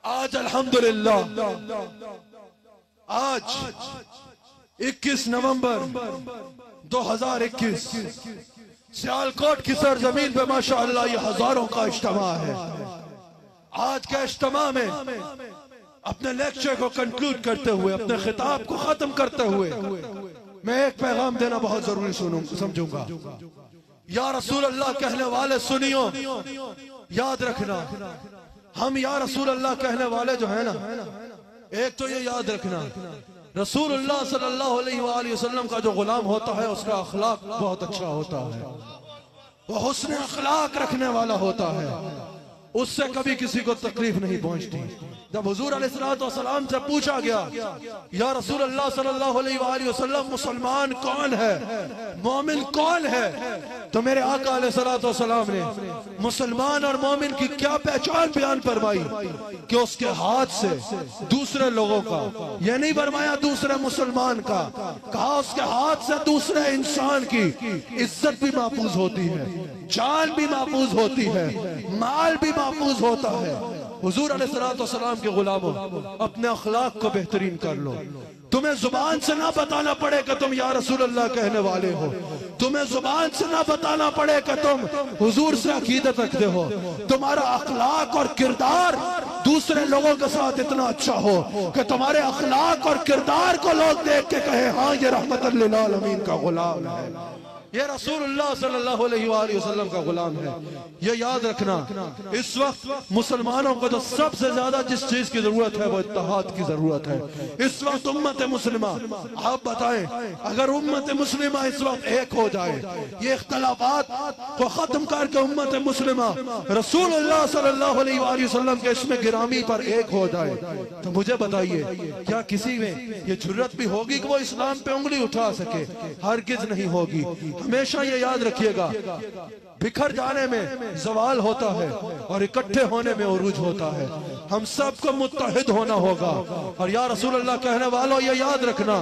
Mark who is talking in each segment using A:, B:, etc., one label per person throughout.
A: आज अल्हम्दुलिल्लाह आज 21 नवंबर 2021 सियालकोट की सरजमीन पे माशाअल्लाह ये हजारों का इज्तिमा है। आज के इज्तिमा में अपने लेक्चर को कंक्लूड करते हुए, अपने खिताब को खत्म करते हुए मैं एक पैगाम देना बहुत जरूरी समझूंगा। या रसूल अल्लाह कहने वाले सुनियो, याद रखना, हम या रसूल अल्लाह कहने वाले जो है ना, एक तो ये याद रखना रसूलुल्लाह सल्लल्लाहु अलैहि वसल्लम का जो गुलाम होता है उसका अखलाक बहुत अच्छा होता है, वो हुस्न अखलाक रखने वाला होता है, उससे कभी किसी को तकलीफ नहीं पहुंचती। जब हुजूर अलैहिस्सलाम से पूछा गया या रसूल अल्लाह सल्लल्लाहु अलैहि वसल्लम मुसलमान कौन है, मोमिन कौन है, तो मेरे आका अलैहिस्सलाम ने मुसलमान और मोमिन की क्या पहचान बयान फरमाई कि उसके हाथ से दूसरे लोगों का, यह नहीं फरमाया दूसरे मुसलमान का, कहा उसके हाथ से दूसरे इंसान की इज्जत भी महफूज होती है, जान भी महफूज होती है, माल भी महफूज होता है। हुजूर अलैहिस्सलाम के गुलामों, अपने अखलाक को बेहतरीन कर लो। तुम्हें जुबान से ना बताना पड़े कि तुम या रसूल अल्लाह कहने वाले हो, तुम्हें जुबान से ना बताना पड़े कि तुम हुजूर से अकीदत रखते हो, तुम्हारा अखलाक और किरदार दूसरे लोगों के साथ इतना अच्छा हो कि तुम्हारे अखलाक और किरदार को लोग देख के कहे हाँ ये रहमतुल लिल आलमीन का गुलाम है, ये रसूलुल्लाह सल्लल्लाहु अलैहि वसल्लम का गुलाम है। ये याद रखना, इस वक्त मुसलमानों को तो सबसे ज्यादा जिस चीज की जरूरत है वो इत्तेहाद की जरूरत है। इस वक्त उम्मत मुस्लिमा, आप बताएं, अगर उम्मत मुस्लिमा इस वक्त एक हो जाए, ये इख्तलाफात को खत्म करके उम्मत मुस्लिमा रसूलुल्लाह सल्लल्लाहु अलैहि वसल्लम के इसमें गिरामी पर एक हो जाए, तो मुझे बताइए क्या किसी में ये जुर्रत भी होगी कि वो इस्लाम पे उंगली उठा सके? हरगिज नहीं होगी। हमेशा ये याद रखिएगा, बिखर जाने में जवाल होता है और इकट्ठे होने में उरूज होता है। हम सबको मुत्तहिद होना होगा। और या रसूल अल्लाह कहने वालों, ये याद रखना,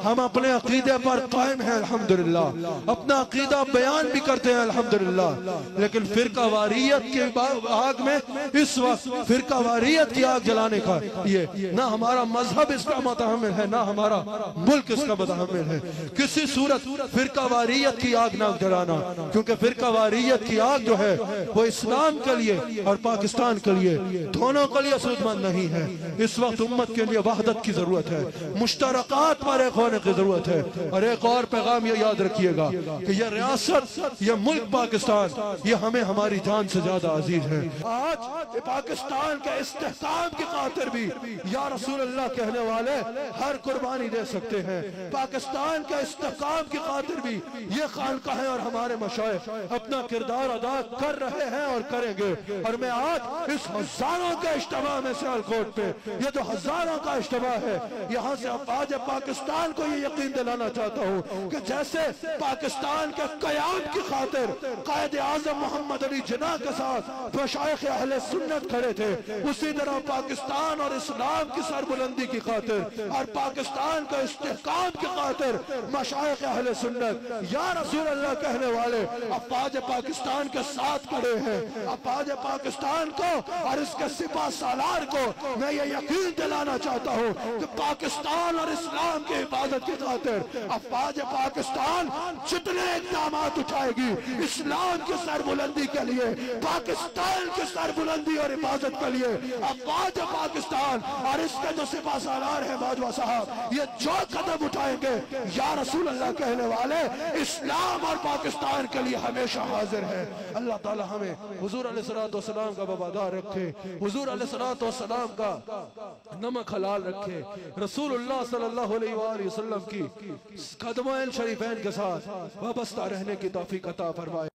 A: हम अपने अकीदे पर कायम हैं अल्हम्दुलिल्लाह, अपना अकीदा बयान भी करते हैं अल्हम्दुलिल्लाह, लेकिन फिरका वारियत के आग में इस वक्त फिरका वारियत की आग जलाने का ये ना हमारा मजहब इसका मुतहम्मिल है, ना हमारा मुल्क इसका मुतहम्मिल है। किसी सूरत फिरका वारियत की आग ना जलाना, क्योंकि फिरका वारियत की आग जो है वो इस्लाम के लिए और पाकिस्तान के लिए, दोनों के लिए सूदमंद नहीं है। इस वक्त उम्मत के लिए वहदत की जरूरत है, मुश्तरकात पर एक होने की जरूरत है। और एक और पैगाम ये याद रखिएगा कि ये रियासत, ये मुल्क पाकिस्तान, ये हमें हमारी जान से ज्यादा अजीज है। आज पाकिस्तान के इस्तेहकाम की खातिर भी या रसूल अल्लाह कहने वाले हर कुर्बानी दे सकते हैं। पाकिस्तान के इस्तेहकाम की खातिर भी ये खानकाहें और हमारे मशाइख अपना किरदार अदा कर रहे हैं और करेंगे। और मैं आज इस हजारों के इज्तिमा में सियालकोट पे, ये जो हजारों का इज्तिमा है, यहाँ से आज पाकिस्तान को ये यकीन दिलाना चाहता हूँ कि जैसे पाकिस्तान के कयाम की खातिर कायद आज़म मोहम्मद अली जिन्ना के साथ मशाइख अहले सुन्नत खड़े थे, उसी तरह पाकिस्तान और इस्लाम की सरबुलंदी की खातिर और पाकिस्तान का इस्तेहकाम की खातिर मशाइख अहले सुन्नत या रसूल अल्लाह कहने वाले अफवाज पाकिस्तान के साथ खड़े हैं। अफवाज पाकिस्तान को और इसके सिपा सालार को मैं ये यकीन दिलाना चाहता हूँ कि पाकिस्तान और इस्लाम की हिफाजत की खातिर अफवाज पाकिस्तान जितने इक़दाम उठाएगी इस्लाम की सरबुलंदी के लिए, पाकिस्तान की सरबुलंदी और हिफाजत के लिए, अफवाज पाकिस्तान और इसके जो सिपा सालार है बाजवा साहब, ये जो कदम उठाएंगे या रसूल अल्लाह कहने वाले इस्लाम और पाकिस्तान के लिए हमेशा हाजिर है। अल्लाह ताला हमें हुजूर अलैहिस्सलाम का वफादार रखे, हुजूर अलैहिस्सलाम का नमक हलाल रखे, रसूलुल्लाह सल्लल्लाहु अलैहि वसल्लम की कदमैन शरीफैन के साथ वाबस्ता रहने की तौफीक अता फरमाए।